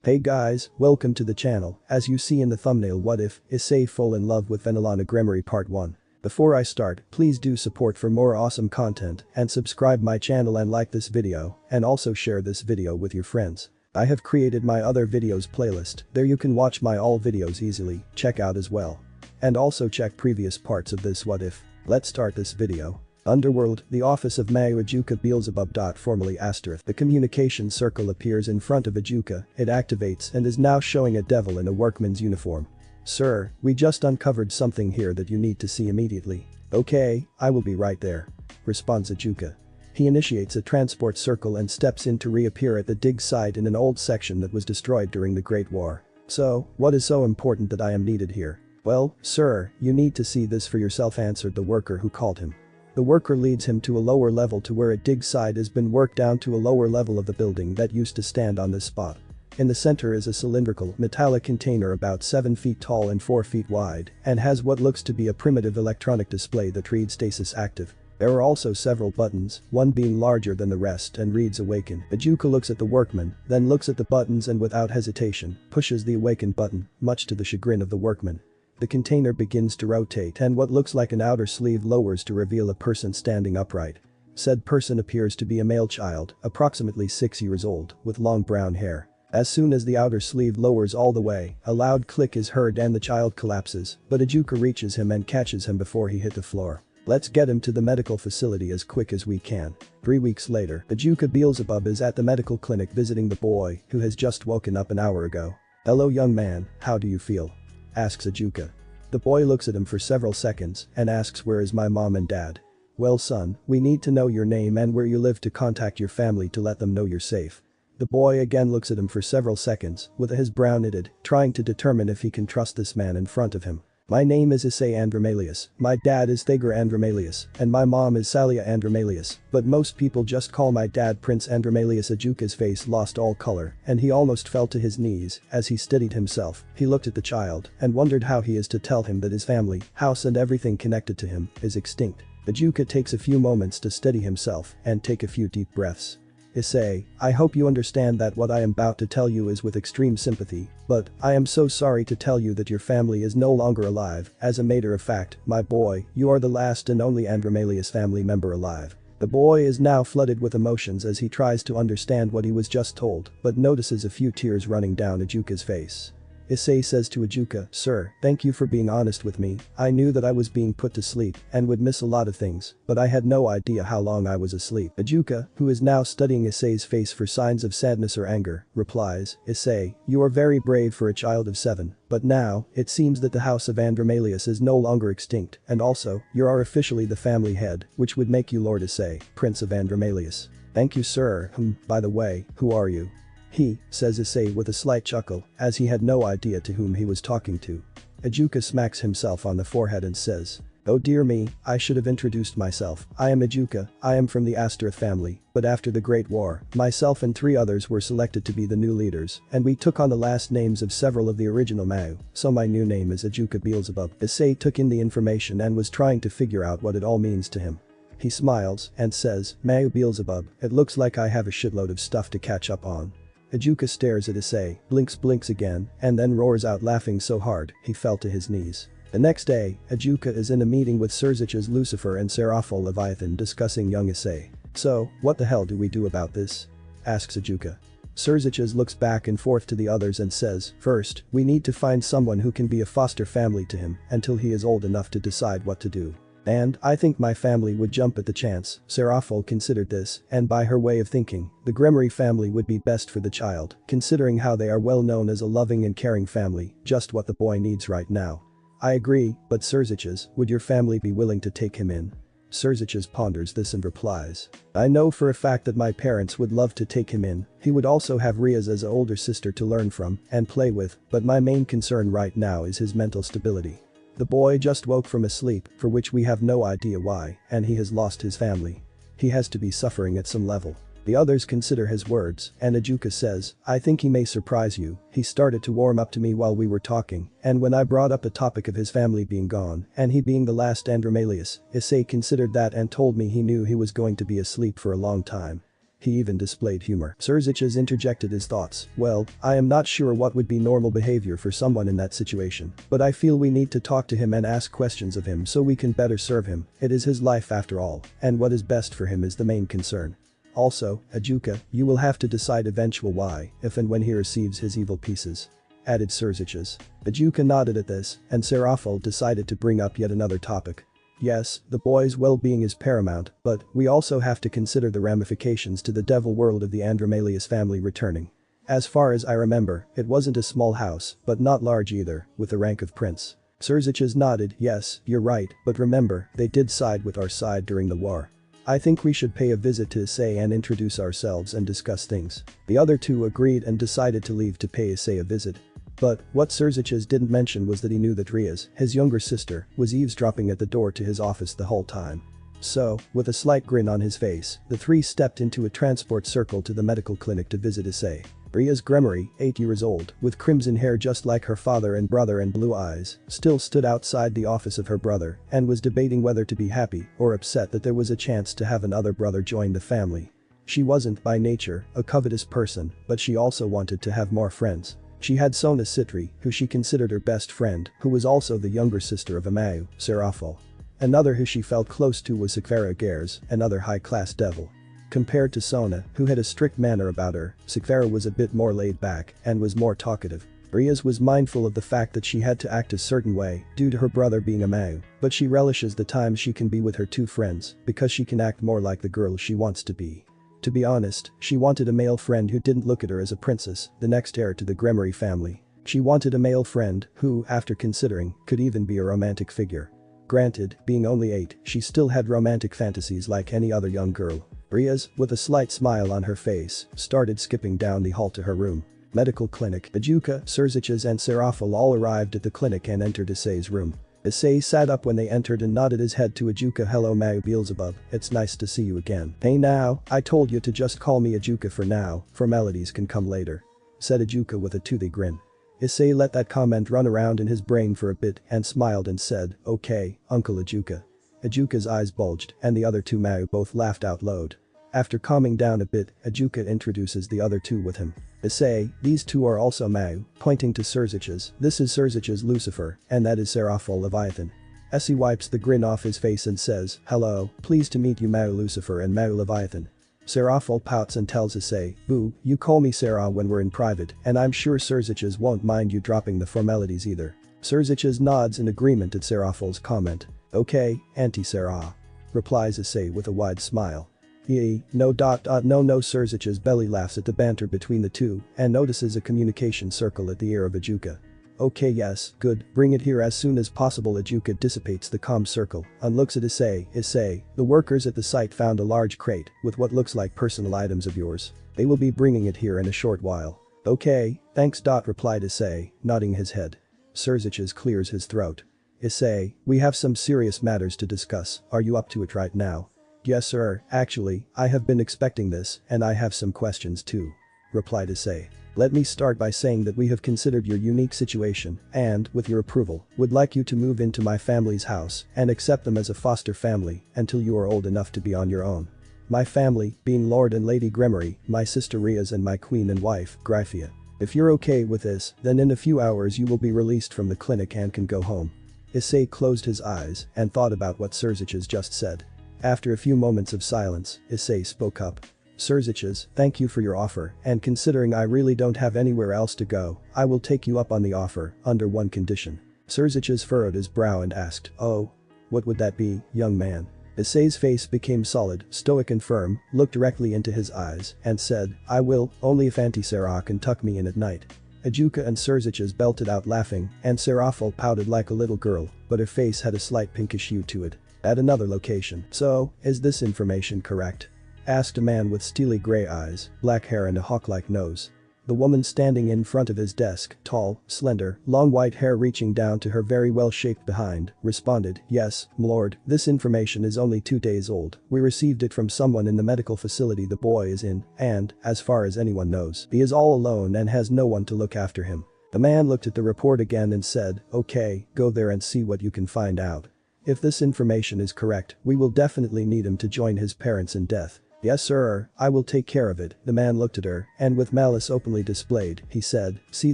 Hey guys, welcome to the channel. As you see in the thumbnail, what if Issei fall in love with Venelana Gremory Part 1. Before I start, please do support for more awesome content and subscribe my channel and like this video and also share this video with your friends. I have created my other videos playlist, there you can watch my all videos easily, check out as well. And also check previous parts of this what if. Let's start this video. Underworld, the office of Mayu Ajuka Beelzebub. Formerly Asterisk. The communication circle appears in front of Ajuka, it activates and is now showing a devil in a workman's uniform. Sir, we just uncovered something here that you need to see immediately. Okay, I will be right there. Responds Ajuka. He initiates a transport circle and steps in to reappear at the dig site in an old section that was destroyed during the Great War. So, what is so important that I am needed here? Well, sir, you need to see this for yourself, answered the worker who called him. The worker leads him to a lower level to where a dig site has been worked down to a lower level of the building that used to stand on this spot. In the center is a cylindrical, metallic container about 7 feet tall and 4 feet wide and has what looks to be a primitive electronic display that reads stasis active. There are also several buttons, one being larger than the rest and reads awaken. Ajuka looks at the workman, then looks at the buttons and without hesitation, pushes the awaken button, much to the chagrin of the workman. The container begins to rotate and what looks like an outer sleeve lowers to reveal a person standing upright. Said person appears to be a male child, approximately 6 years old, with long brown hair. As soon as the outer sleeve lowers all the way, a loud click is heard and the child collapses, but Ajuka reaches him and catches him before he hit the floor. Let's get him to the medical facility as quick as we can. 3 weeks later, Ajuka Beelzebub is at the medical clinic visiting the boy, who has just woken up an hour ago. Hello young man, how do you feel? Asks Ajuka. The boy looks at him for several seconds and asks, where is my mom and dad? Well son, we need to know your name and where you live to contact your family to let them know you're safe. The boy again looks at him for several seconds, with his brow knitted, trying to determine if he can trust this man in front of him. My name is Issei Andromalius, my dad is Thager Andromalius, and my mom is Salia Andromalius, but most people just call my dad Prince Andromalius. Ajuka's face lost all color, and he almost fell to his knees as he steadied himself. He looked at the child and wondered how he is to tell him that his family, house and everything connected to him is extinct. Ajuka takes a few moments to steady himself and take a few deep breaths. Issei, I hope you understand that what I am about to tell you is with extreme sympathy, but I am so sorry to tell you that your family is no longer alive. As a matter of fact, my boy, you are the last and only Andromalius family member alive. The boy is now flooded with emotions as he tries to understand what he was just told, but notices a few tears running down Ajuka's face. Issei says to Ajuka, sir, thank you for being honest with me. I knew that I was being put to sleep and would miss a lot of things, but I had no idea how long I was asleep. Ajuka, who is now studying Issei's face for signs of sadness or anger, replies, Issei, you are very brave for a child of 7, but now, it seems that the house of Andromalius is no longer extinct, and also, you are officially the family head, which would make you Lord Issei, Prince of Andromalius. Thank you sir. By the way, who are you? He, says Issei with a slight chuckle, as he had no idea to whom he was talking to. Ajuka smacks himself on the forehead and says, oh dear me, I should have introduced myself. I am Ajuka, I am from the Asterisk family, but after the Great War, myself and 3 others were selected to be the new leaders, and we took on the last names of several of the original Mayu, so my new name is Ajuka Beelzebub. Issei took in the information and was trying to figure out what it all means to him. He smiles and says, Mayu Beelzebub, it looks like I have a shitload of stuff to catch up on. Ajuka stares at Issei, blinks again, and then roars out laughing so hard he fell to his knees. The next day, Ajuka is in a meeting with Serzich's Lucifer and Seraphol Leviathan discussing young Issei. So, what the hell do we do about this? Asks Ajuka. Serzich's looks back and forth to the others and says, first, we need to find someone who can be a foster family to him until he is old enough to decide what to do. And I think my family would jump at the chance. Seraphol considered this, and by her way of thinking, the Gremory family would be best for the child, considering how they are well known as a loving and caring family, just what the boy needs right now. I agree, but Serzich's, would your family be willing to take him in? Serzich's ponders this and replies, I know for a fact that my parents would love to take him in. He would also have Riaz as an older sister to learn from and play with, but my main concern right now is his mental stability. The boy just woke from a sleep, for which we have no idea why, and he has lost his family. He has to be suffering at some level. The others consider his words, and Ajuka says, I think he may surprise you. He started to warm up to me while we were talking, and when I brought up a topic of his family being gone, and he being the last Andromalius, Issei considered that and told me he knew he was going to be asleep for a long time. He even displayed humor. Serziches interjected his thoughts. Well, I am not sure what would be normal behavior for someone in that situation, but I feel we need to talk to him and ask questions of him so we can better serve him. It is his life after all, and what is best for him is the main concern. Also, Ajuka, you will have to decide eventually why, if and when he receives his evil pieces. Added Serziches. Ajuka nodded at this, and Serafal decided to bring up yet another topic. Yes, the boy's well-being is paramount, but we also have to consider the ramifications to the devil world of the Andromalius family returning. As far as I remember, it wasn't a small house, but not large either, with the rank of prince. Serziches nodded. Yes, you're right, but remember, they did side with our side during the war. I think we should pay a visit to Issei and introduce ourselves and discuss things. The other two agreed and decided to leave to pay Issei a visit. But what Serziches didn't mention was that he knew that Riaz, his younger sister, was eavesdropping at the door to his office the whole time. So, with a slight grin on his face, the three stepped into a transport circle to the medical clinic to visit Issei. Riaz Gremory, 8 years old, with crimson hair just like her father and brother and blue eyes, still stood outside the office of her brother and was debating whether to be happy or upset that there was a chance to have another brother join the family. She wasn't, by nature, a covetous person, but she also wanted to have more friends. She had Sona Citri, who she considered her best friend, who was also the younger sister of Amayu, Serafal. Another who she felt close to was Sakvara Gers, another high-class devil. Compared to Sona, who had a strict manner about her, Sakvara was a bit more laid back and was more talkative. Riaz was mindful of the fact that she had to act a certain way due to her brother being Amayu, but she relishes the time she can be with her two friends because she can act more like the girl she wants to be. To be honest, she wanted a male friend who didn't look at her as a princess, the next heir to the Gremory family. She wanted a male friend who, after considering, could even be a romantic figure. Granted, being only 8, she still had romantic fantasies like any other young girl. Riaz, with a slight smile on her face, started skipping down the hall to her room. Medical clinic. Ajuka, Serziches and Serafal all arrived at the clinic and entered Issei's room. Issei sat up when they entered and nodded his head to Ajuka. Hello Mayu Beelzebub, it's nice to see you again. Hey now, I told you to just call me Ajuka for now, formalities can come later. Said Ajuka with a toothy grin. Issei let that comment run around in his brain for a bit and smiled and said, okay, Uncle Ajuka. Ajuka's eyes bulged and the other two Mayu both laughed out loud. After calming down a bit, Ajuka introduces the other two with him. Issei, these two are also Mayu, pointing to Serziches. This is Serziches Lucifer, and that is Serafal Leviathan. Issei wipes the grin off his face and says, hello, pleased to meet you Mayu Lucifer and Mayu Leviathan. Serafal pouts and tells Issei, boo, you call me Serah when we're in private, and I'm sure Serziches won't mind you dropping the formalities either. Serziches nods in agreement at Serafal's comment. Okay, Auntie Serah. Replies Issei with a wide smile. No. Serziches belly laughs at the banter between the two and notices a communication circle at the ear of Ajuka. Okay yes, good, bring it here as soon as possible. Ajuka dissipates the comm circle and looks at Issei. Issei, the workers at the site found a large crate with what looks like personal items of yours. They will be bringing it here in a short while. Okay, thanks. Replied Issei, nodding his head. Serziches clears his throat. Issei, we have some serious matters to discuss, are you up to it right now? Yes sir, actually, I have been expecting this and I have some questions too. Replied Issei. Let me start by saying that we have considered your unique situation and, with your approval, would like you to move into my family's house and accept them as a foster family until you are old enough to be on your own. My family, being Lord and Lady Gremory, my sister Riaz and my queen and wife, Gryphia. If you're okay with this, then in a few hours you will be released from the clinic and can go home. Issei closed his eyes and thought about what Serziches just said. After a few moments of silence, Issei spoke up. Serziches, thank you for your offer, and considering I really don't have anywhere else to go, I will take you up on the offer, under one condition. Serziches furrowed his brow and asked, oh? What would that be, young man? Issei's face became solid, stoic and firm, looked directly into his eyes, and said, I will, only if Auntie Serah can tuck me in at night. Ajuka and Serziches belted out laughing, and Serafal pouted like a little girl, but her face had a slight pinkish hue to it. At another location. So, is this information correct? Asked a man with steely gray eyes, black hair and a hawk-like nose. The woman standing in front of his desk, tall, slender, long white hair reaching down to her very well-shaped behind, responded, yes, m'lord, this information is only 2 days old. We received it from someone in the medical facility the boy is in, and, as far as anyone knows, he is all alone and has no one to look after him. The man looked at the report again and said, okay, go there and see what you can find out. If this information is correct, we will definitely need him to join his parents in death. Yes sir, I will take care of it. The man looked at her, and with malice openly displayed, he said, see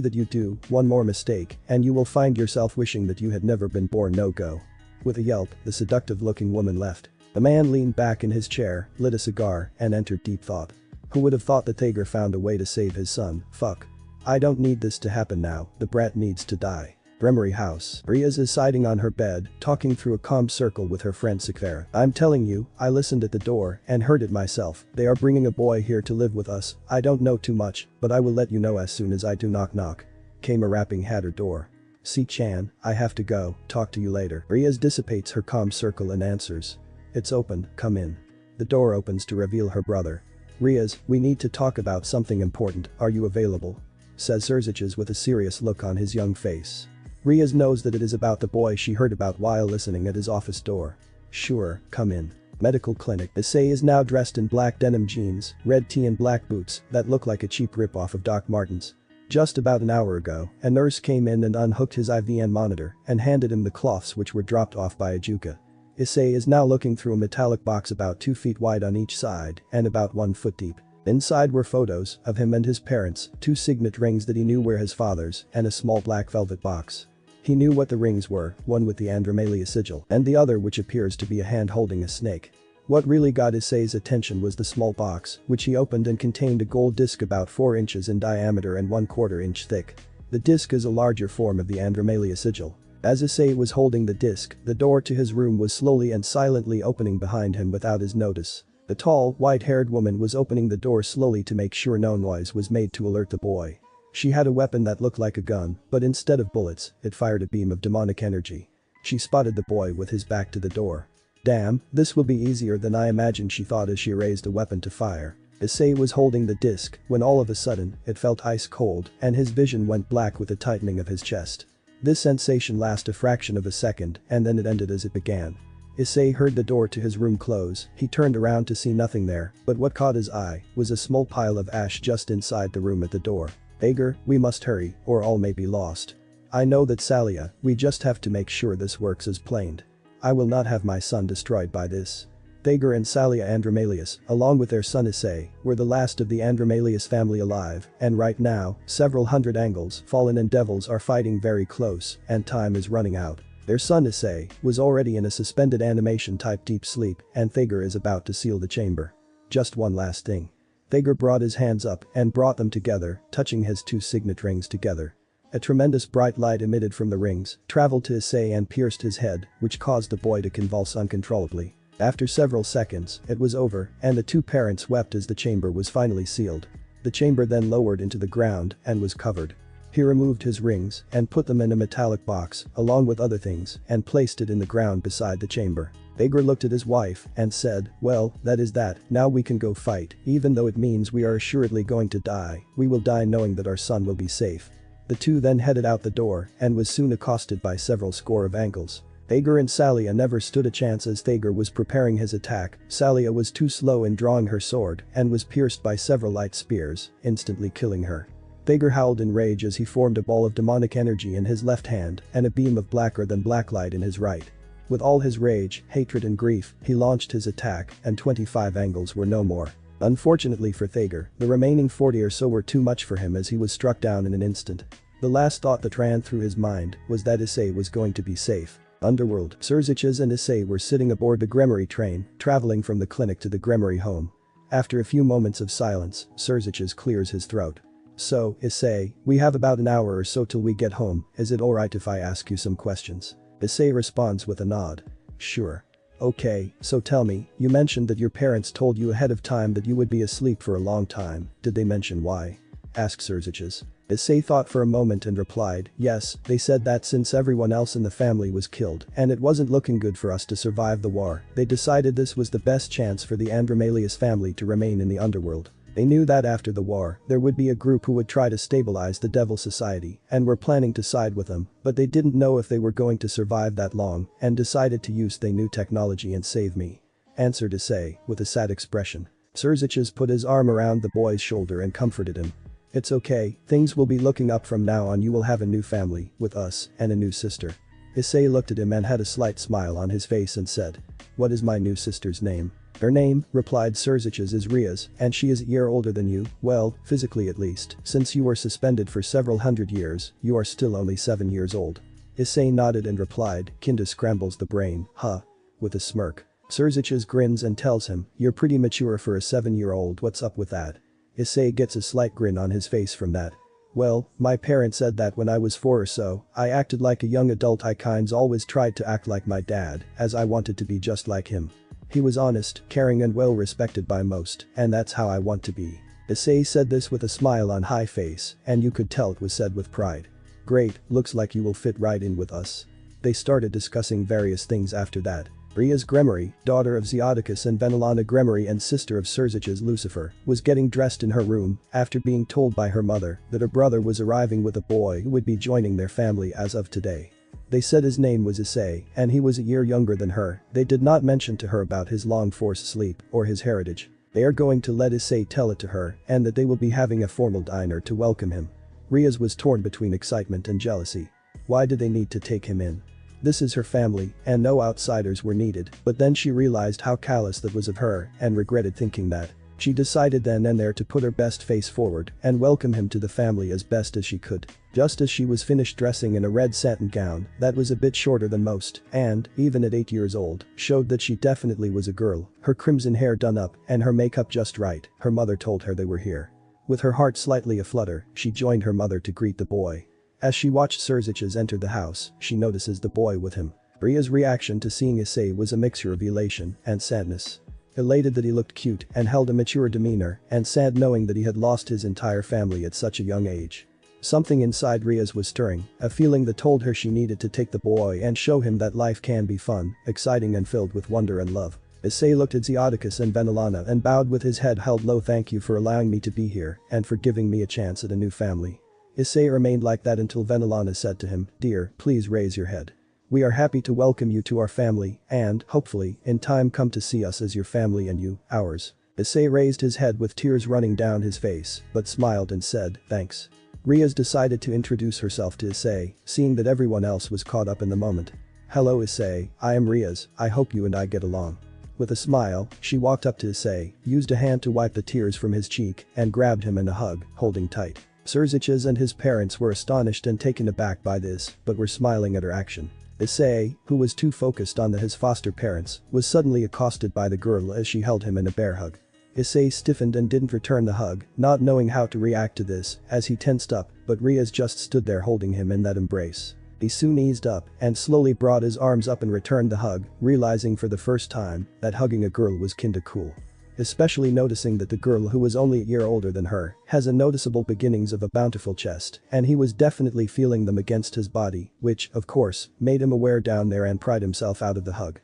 that you do one more mistake, and you will find yourself wishing that you had never been born. No go. With a yelp, the seductive-looking woman left. The man leaned back in his chair, lit a cigar, and entered deep thought. Who would have thought that Thager found a way to save his son? Fuck. I don't need this to happen now, the brat needs to die. Gremory house. Riaz is sitting on her bed, talking through a calm circle with her friend Sakvara. I'm telling you, I listened at the door and heard it myself. They are bringing a boy here to live with us. I don't know too much, but I will let you know as soon as I do. Knock knock. Came a rapping at her door. Si-chan, I have to go, talk to you later. Riaz dissipates her calm circle and answers. It's open, come in. The door opens to reveal her brother. Riaz, we need to talk about something important, are you available? Says Serziches with a serious look on his young face. Riaz knows that it is about the boy she heard about while listening at his office door. Sure, come in. Medical clinic. Issei is now dressed in black denim jeans, red tee and black boots that look like a cheap ripoff of Doc Martens. Just about an hour ago, a nurse came in and unhooked his IVN monitor and handed him the cloths which were dropped off by Ajuka. Issei is now looking through a metallic box about 2 feet wide on each side and about 1 foot deep. Inside were photos of him and his parents, 2 signet rings that he knew were his father's, and a small black velvet box. He knew what the rings were, one with the Andromelia sigil and the other which appears to be a hand holding a snake. What really got Issei's attention was the small box, which he opened and contained a gold disc about 4 inches in diameter and 1/4 inch thick. The disc is a larger form of the Andromelia sigil. As Issei was holding the disc, the door to his room was slowly and silently opening behind him without his notice. The tall, white-haired woman was opening the door slowly to make sure no noise was made to alert the boy. She had a weapon that looked like a gun, but instead of bullets, it fired a beam of demonic energy. She spotted the boy with his back to the door. Damn, this will be easier than I imagined, she thought as she raised a weapon to fire. Issei was holding the disc when all of a sudden, it felt ice cold and his vision went black with a tightening of his chest. This sensation lasted a fraction of a second and then it ended as it began. Issei heard the door to his room close, he turned around to see nothing there, but what caught his eye was a small pile of ash just inside the room at the door. Thager, we must hurry, or all may be lost. I know that Salia, we just have to make sure this works as planned. I will not have my son destroyed by this. Thager and Salia Andromelius, along with their son Issei, were the last of the Andromelius family alive, and right now, several hundred angles, fallen and devils are fighting very close, and time is running out. Their son Issei was already in a suspended animation type deep sleep, and Thager is about to seal the chamber. Just one last thing. Thager brought his hands up and brought them together, touching his 2 signet rings together. A tremendous bright light emitted from the rings, traveled to Issei and pierced his head, which caused the boy to convulse uncontrollably. After several seconds, it was over, and the 2 parents wept as the chamber was finally sealed. The chamber then lowered into the ground and was covered. He removed his rings and put them in a metallic box, along with other things, and placed it in the ground beside the chamber. Thager looked at his wife and said, well, that is that, now we can go fight, even though it means we are assuredly going to die, we will die knowing that our son will be safe. The 2 then headed out the door and was soon accosted by several score of angles. Thager and Salia never stood a chance as Thager was preparing his attack, Salia was too slow in drawing her sword and was pierced by several light spears, instantly killing her. Thager howled in rage as he formed a ball of demonic energy in his left hand and a beam of blacker than black light in his right. With all his rage, hatred and grief, he launched his attack and 25 angles were no more. Unfortunately for Thager, the remaining 40 or so were too much for him as he was struck down in an instant. The last thought that ran through his mind was that Issei was going to be safe. Underworld. Serziches and Issei were sitting aboard the Gremory train, traveling from the clinic to the Gremory home. After a few moments of silence, Serziches clears his throat. So, Issei, we have about an hour or so till we get home, is it alright if I ask you some questions? Issei responds with a nod. Sure. Okay, so tell me, you mentioned that your parents told you ahead of time that you would be asleep for a long time, did they mention why? Asks Serziches. Issei thought for a moment and replied, yes, they said that since everyone else in the family was killed and it wasn't looking good for us to survive the war, they decided this was the best chance for the Andromelius family to remain in the underworld. They knew that after the war, there would be a group who would try to stabilize the Devil Society and were planning to side with them, but they didn't know if they were going to survive that long and decided to use their new technology and save me. Answered Issei, with a sad expression. Serziches put his arm around the boy's shoulder and comforted him. It's okay, things will be looking up from now on, you will have a new family, with us, and a new sister. Issei looked at him and had a slight smile on his face and said, what is my new sister's name? Her name, replied Surziches, is Riaz, and she is a year older than you, well, physically at least, since you were suspended for several hundred years, you are still only 7 years old. Issei nodded and replied, kinda scrambles the brain, huh? With a smirk. Surziches grins and tells him, you're pretty mature for a 7-year-old, what's up with that? Issei gets a slight grin on his face from that. Well, my parents said that when I was 4 or so, I acted like a young adult. I kinds always tried to act like my dad, as I wanted to be just like him. He was honest, caring and well respected by most, and that's how I want to be. Issei said this with a smile on high face, and you could tell it was said with pride. Great, looks like you will fit right in with us. They started discussing various things after that. Riaz Gremory, daughter of Zeodicus and Venelana Gremory and sister of Surziches Lucifer, was getting dressed in her room after being told by her mother that her brother was arriving with a boy who would be joining their family as of today. They said his name was Issei, and he was a year younger than her. They did not mention to her about his long forced sleep or his heritage. They are going to let Issei tell it to her and that they will be having a formal dinner to welcome him. Riaz was torn between excitement and jealousy. Why did they need to take him in? This is her family, and no outsiders were needed, but then she realized how callous that was of her and regretted thinking that. She decided then and there to put her best face forward and welcome him to the family as best as she could. Just as she was finished dressing in a red satin gown that was a bit shorter than most and, even at 8 years old, showed that she definitely was a girl, her crimson hair done up and her makeup just right, her mother told her they were here. With her heart slightly aflutter, she joined her mother to greet the boy. As she watched Surziches enter the house, she notices the boy with him. Ria's reaction to seeing Issei was a mixture of elation and sadness. Elated that he looked cute and held a mature demeanor, and sad knowing that he had lost his entire family at such a young age. Something inside Riaz was stirring, a feeling that told her she needed to take the boy and show him that life can be fun, exciting and filled with wonder and love. Issei looked at Zeodicus and Venelana and bowed with his head held low. Thank you for allowing me to be here and for giving me a chance at a new family. Issei remained like that until Venelana said to him, dear, please raise your head. We are happy to welcome you to our family and, hopefully, in time come to see us as your family and you, ours. Issei raised his head with tears running down his face, but smiled and said, thanks. Riaz decided to introduce herself to Issei, seeing that everyone else was caught up in the moment. Hello Issei, I am Riaz, I hope you and I get along. With a smile, she walked up to Issei, used a hand to wipe the tears from his cheek, and grabbed him in a hug, holding tight. Surziches and his parents were astonished and taken aback by this, but were smiling at her action. Issei, who was too focused on his foster parents, was suddenly accosted by the girl as she held him in a bear hug. Issei stiffened and didn't return the hug, not knowing how to react to this, as he tensed up, but Riaz just stood there holding him in that embrace. He soon eased up and slowly brought his arms up and returned the hug, realizing for the first time that hugging a girl was kinda cool. Especially noticing that the girl who was only a year older than her has a noticeable beginnings of a bountiful chest, and he was definitely feeling them against his body, which, of course, made him aware down there and pried himself out of the hug.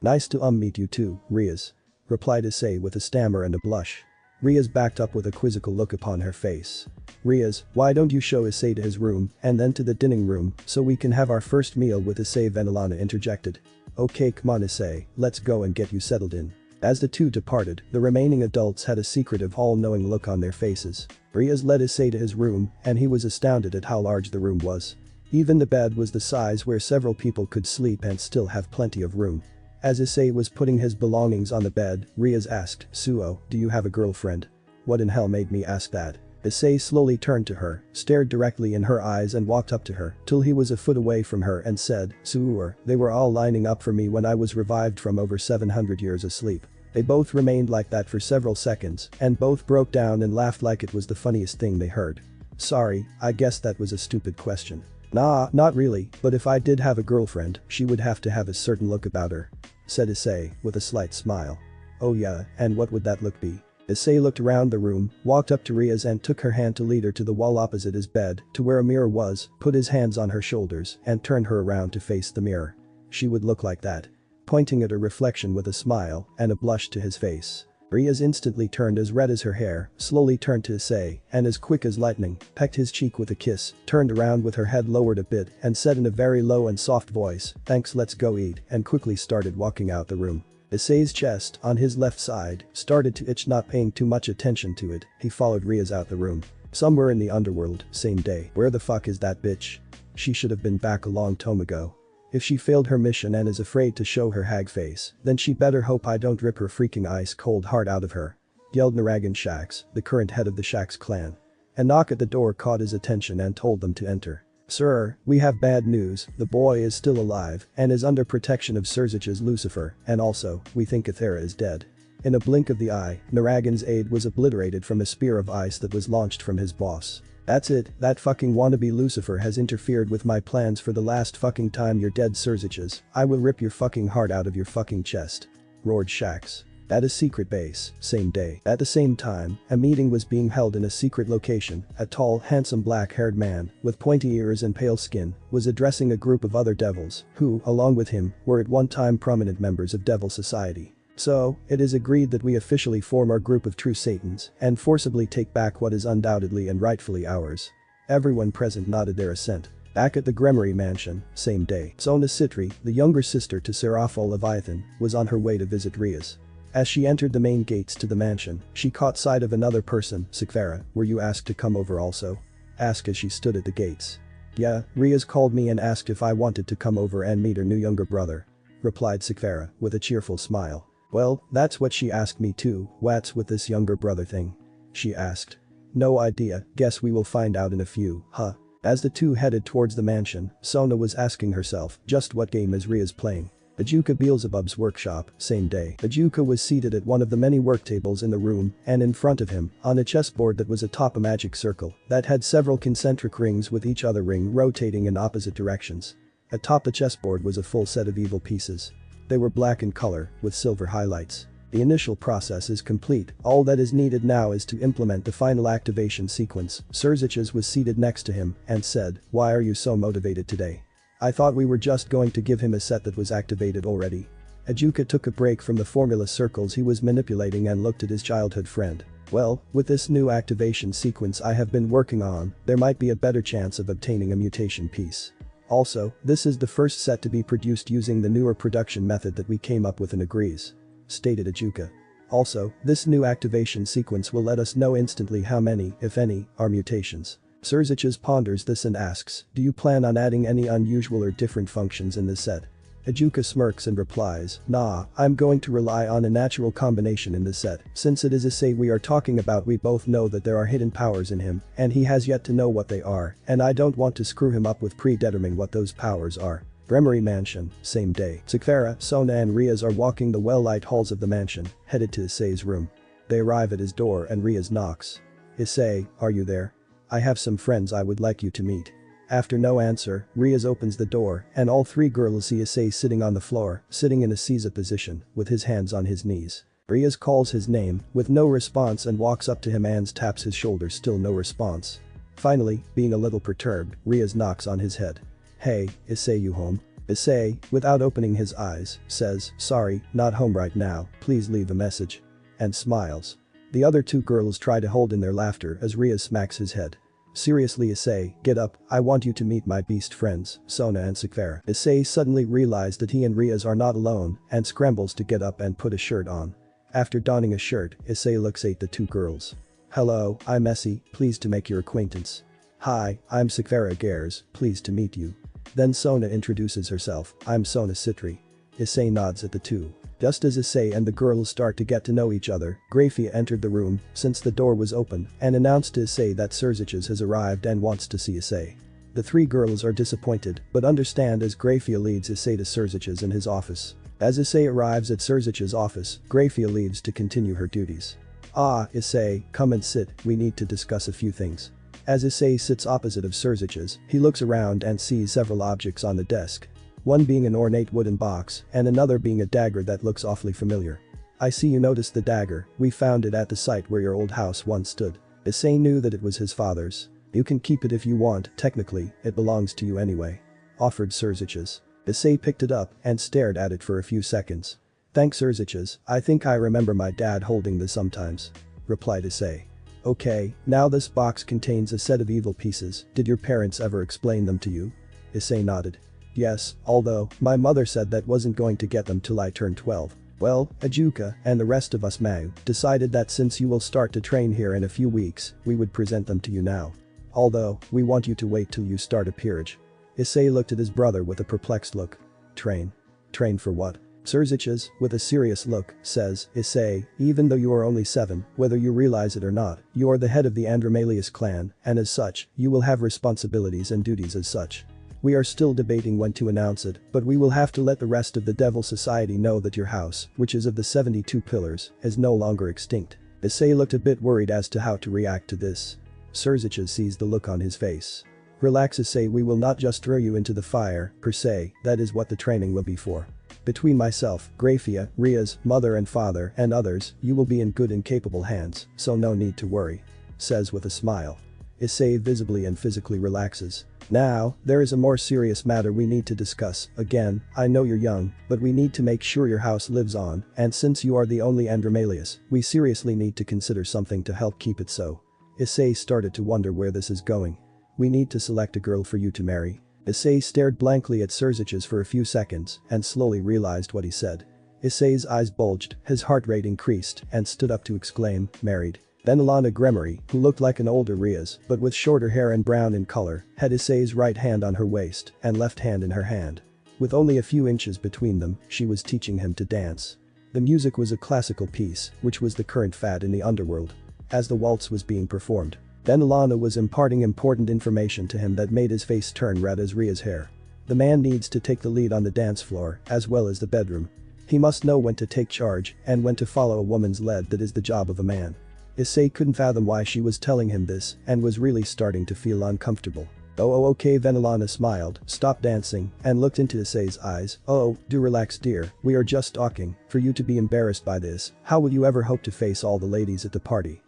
Nice to meet you too, Riaz. Replied Issei with a stammer and a blush. Riaz backed up with a quizzical look upon her face. Riaz, why don't you show Issei to his room and then to the dining room so we can have our first meal with Issei? Venelana interjected. Okay, come on Issei, let's go and get you settled in. As the two departed, the remaining adults had a secretive all-knowing look on their faces. Riaz led Issei to his room and he was astounded at how large the room was. Even the bed was the size where several people could sleep and still have plenty of room. As Issei was putting his belongings on the bed, Riaz asked, Suo, do you have a girlfriend? What in hell made me ask that? Issei slowly turned to her, stared directly in her eyes and walked up to her till he was a foot away from her and said, Suor, they were all lining up for me when I was revived from over 700 years asleep. They both remained like that for several seconds and both broke down and laughed like it was the funniest thing they heard. Sorry, I guess that was a stupid question. Nah, not really, but if I did have a girlfriend, she would have to have a certain look about her. Said Issei, with a slight smile. Oh yeah, and what would that look be? Issei looked around the room, walked up to Riaz and took her hand to lead her to the wall opposite his bed, to where a mirror was, put his hands on her shoulders and turned her around to face the mirror. She would look like that. Pointing at her reflection with a smile and a blush to his face. Riaz instantly turned as red as her hair, slowly turned to Issei, and as quick as lightning, pecked his cheek with a kiss, turned around with her head lowered a bit and said in a very low and soft voice, thanks, let's go eat, and quickly started walking out the room. Issei's chest, on his left side, started to itch. Not paying too much attention to it, he followed Riaz out the room. Somewhere in the underworld, same day. Where the fuck is that bitch? She should have been back a long time ago. If she failed her mission and is afraid to show her hag face, then she better hope I don't rip her freaking ice cold heart out of her. Yelled Naragan Shax, the current head of the Shax clan. A knock at the door caught his attention and told them to enter. Sir, we have bad news, the boy is still alive and is under protection of Surzich's Lucifer, and also, we think Ithera is dead. In a blink of the eye, Naragan's aide was obliterated from a spear of ice that was launched from his boss. That's it, that fucking wannabe Lucifer has interfered with my plans for the last fucking time you're dead Surzich's, I will rip your fucking heart out of your fucking chest. Roared Shax. At a secret base, same day. At the same time, a meeting was being held in a secret location. A tall, handsome black-haired man, with pointy ears and pale skin, was addressing a group of other devils, who, along with him, were at one time prominent members of Devil Society. So, it is agreed that we officially form our group of true Satans, and forcibly take back what is undoubtedly and rightfully ours. Everyone present nodded their assent. Back at the Gremory Mansion, same day. Sona Sitri, the younger sister to Seraphol Leviathan, was on her way to visit Rias. As she entered the main gates to the mansion, she caught sight of another person. Sikvera, were you asked to come over also? Asked as she stood at the gates. Yeah, Rias called me and asked if I wanted to come over and meet her new younger brother. Replied Sikvera, with a cheerful smile. Well, that's what she asked me too, what's with this younger brother thing? She asked. No idea, guess we will find out in a few, huh? As the two headed towards the mansion, Sona was asking herself, just what game is Rias playing? Ajuka Beelzebub's workshop, same day. Ajuka was seated at one of the many work tables in the room, and in front of him, on a chessboard that was atop a magic circle, that had several concentric rings with each other ring rotating in opposite directions. Atop the chessboard was a full set of evil pieces. They were black in color, with silver highlights. The initial process is complete, all that is needed now is to implement the final activation sequence. Surzich's was seated next to him, and said, why are you so motivated today? I thought we were just going to give him a set that was activated already. Ajuka took a break from the formula circles he was manipulating and looked at his childhood friend. Well, with this new activation sequence I have been working on, there might be a better chance of obtaining a mutation piece. Also, this is the first set to be produced using the newer production method that we came up with and agrees. Stated Ajuka. Also, this new activation sequence will let us know instantly how many, if any, are mutations. Surzich's ponders this and asks, do you plan on adding any unusual or different functions in this set? Ajuka smirks and replies, nah, I'm going to rely on a natural combination in this set, since it is Issei we are talking about we both know that there are hidden powers in him, and he has yet to know what they are, and I don't want to screw him up with predetermining what those powers are. Gremory Mansion, same day. Sikvera, Sona and Rias are walking the well-lit halls of the mansion, headed to Issei's room. They arrive at his door and Rias knocks. Issei, are you there? I have some friends I would like you to meet. After no answer, Rias opens the door and all three girls see Issei sitting on the floor, sitting in a Caesar position, with his hands on his knees. Rias calls his name, with no response and walks up to him and taps his shoulder, still no response. Finally, being a little perturbed, Rias knocks on his head. Hey, Issei, you home? Issei, without opening his eyes, says, sorry, not home right now, please leave a message. And smiles. The other two girls try to hold in their laughter as Rias smacks his head. Seriously Issei, get up, I want you to meet my beast friends, Sona and Sikvera. Issei suddenly realized that he and Rias are not alone and scrambles to get up and put a shirt on. After donning a shirt, Issei looks at the two girls. Hello, I'm Issei, pleased to make your acquaintance. Hi, I'm Sikvera Gares, pleased to meet you. Then Sona introduces herself, I'm Sona Sitri. Issei nods at the two. Just as Issei and the girls start to get to know each other, Grafia entered the room, since the door was open, and announced to Issei that Surzich's has arrived and wants to see Issei. The three girls are disappointed, but understand as Grafia leads Issei to Surzich's in his office. As Issei arrives at Surzich's office, Grafia leaves to continue her duties. Ah, Issei, come and sit, we need to discuss a few things. As Issei sits opposite of Surzich's, he looks around and sees several objects on the desk. One being an ornate wooden box, and another being a dagger that looks awfully familiar. I see you noticed the dagger, we found it at the site where your old house once stood. Issei knew that it was his father's. You can keep it if you want, technically, it belongs to you anyway. Offered Surzich's. Issei picked it up and stared at it for a few seconds. Thanks Surzich's, I think I remember my dad holding this sometimes. Replied Issei. Okay, now this box contains a set of evil pieces, did your parents ever explain them to you? Issei nodded. Yes, although, my mother said that wasn't going to get them till I turned 12. Well, Ajuka, and the rest of us Mau, decided that since you will start to train here in a few weeks, we would present them to you now. Although, we want you to wait till you start a peerage. Issei looked at his brother with a perplexed look. Train? Train for what? Surziches, with a serious look, says, Issei, even though you are only 7, whether you realize it or not, you are the head of the Andromalius clan, and as such, you will have responsibilities and duties as such. We are still debating when to announce it, but we will have to let the rest of the Devil Society know that your house, which is of the 72 pillars, is no longer extinct. Issei looked a bit worried as to how to react to this. Surziches sees the look on his face. Relax, Issei, we will not just throw you into the fire, per se, that is what the training will be for. Between myself, Grafia, Ria's mother and father, and others, you will be in good and capable hands, so no need to worry. Says with a smile. Issei visibly and physically relaxes. Now, there is a more serious matter we need to discuss. Again, I know you're young, but we need to make sure your house lives on, and since you are the only Andromalius, we seriously need to consider something to help keep it so. Issei started to wonder where this is going. We need to select a girl for you to marry. Issei stared blankly at Surziches for a few seconds and slowly realized what he said. Issei's eyes bulged, his heart rate increased, and stood up to exclaim, married. Venelana Gremory, who looked like an older Rias but with shorter hair and brown in color, had Issei's right hand on her waist and left hand in her hand. With only a few inches between them, she was teaching him to dance. The music was a classical piece, which was the current fad in the Underworld. As the waltz was being performed, Venelana was imparting important information to him that made his face turn red as Ria's hair. The man needs to take the lead on the dance floor, as well as the bedroom. He must know when to take charge and when to follow a woman's lead. That is the job of a man. Issei couldn't fathom why she was telling him this and was really starting to feel uncomfortable. Oh okay, Venelana smiled, stopped dancing, and looked into Issei's eyes. Oh, do relax dear, we are just talking. For you to be embarrassed by this, how will you ever hope to face all the ladies at the party?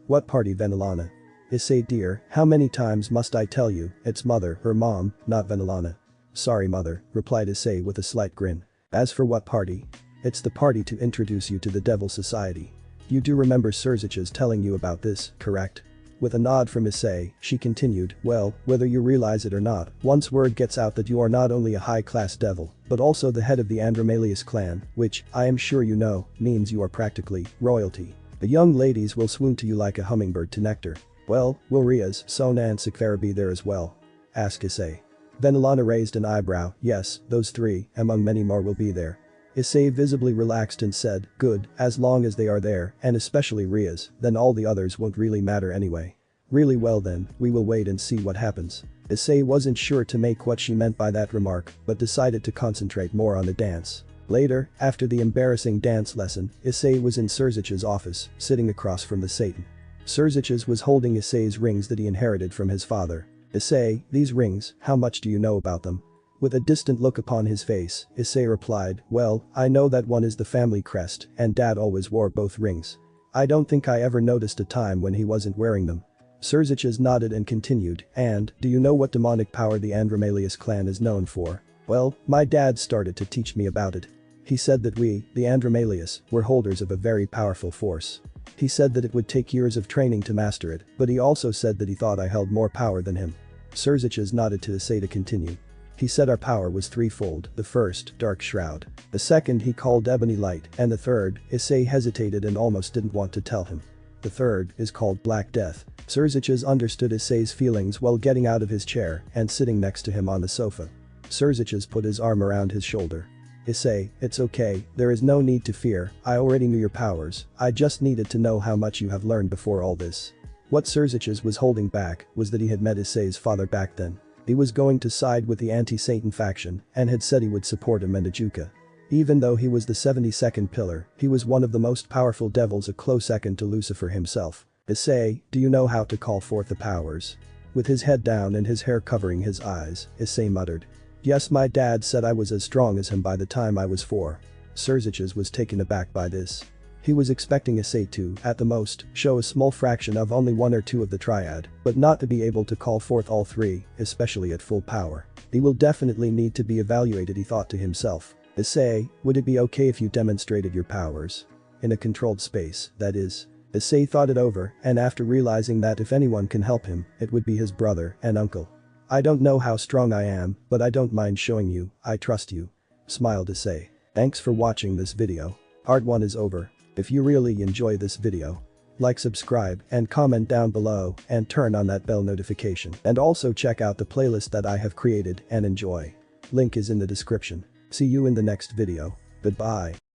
What party, Venelana? Issei dear, how many times must I tell you, it's mother or mom, not Venelana. Sorry mother, replied Issei with a slight grin. As for what party? It's the party to introduce you to the Devil Society. You do remember Surziches telling you about this, correct? With a nod from Issei, she continued, well, whether you realize it or not, once word gets out that you are not only a high-class devil, but also the head of the Andromalius clan, which, I am sure you know, means you are practically royalty. The young ladies will swoon to you like a hummingbird to nectar. Well, will Rias, Sona and Sakvara be there as well? Asked Issei. Venelana raised an eyebrow. Yes, those 3, among many more will be there. Issei visibly relaxed and said, good, as long as they are there, and especially Rias, then all the others won't really matter anyway. Really well then, we will wait and see what happens. Issei wasn't sure to make what she meant by that remark, but decided to concentrate more on the dance. Later, after the embarrassing dance lesson, Issei was in Surziches' office, sitting across from the Satan. Surziches was holding Issei's rings that he inherited from his father. Issei, these rings, how much do you know about them? With a distant look upon his face, Issei replied, well, I know that one is the family crest, and dad always wore both rings. I don't think I ever noticed a time when he wasn't wearing them. Surziches nodded and continued, and, do you know what demonic power the Andromalius clan is known for? Well, my dad started to teach me about it. He said that we, the Andromalius, were holders of a very powerful force. He said that it would take years of training to master it, but he also said that he thought I held more power than him. Surziches nodded to Issei to continue. He said our power was threefold, the first, Dark Shroud. The second he called Ebony Light, and the third, Issei hesitated and almost didn't want to tell him. The third is called Black Death. Surziches understood Issei's feelings while getting out of his chair and sitting next to him on the sofa. Surziches put his arm around his shoulder. Issei, it's okay, there is no need to fear, I already knew your powers, I just needed to know how much you have learned before all this. What Surziches was holding back was that he had met Issei's father back then. He was going to side with the anti-Satan faction and had said he would support him and Ajuka. Even though he was the 72nd pillar, he was one of the most powerful devils, a close second to Lucifer himself. Issei, do you know how to call forth the powers? With his head down and his hair covering his eyes, Issei muttered. Yes, my dad said I was as strong as him by the time I was 4. Surziches was taken aback by this. He was expecting Issei to, at the most, show a small fraction of only 1 or 2 of the triad, but not to be able to call forth all 3, especially at full power. He will definitely need to be evaluated, he thought to himself. Issei, would it be okay if you demonstrated your powers? In a controlled space, that is. Issei thought it over, and after realizing that if anyone can help him, it would be his brother and uncle. I don't know how strong I am, but I don't mind showing you, I trust you. Smiled Issei. Thanks for watching this video. Part 1 is over. If you really enjoy this video, like, subscribe, and comment down below, and turn on that bell notification. And also check out the playlist that I have created and enjoy. Link is in the description. See you in the next video. Goodbye.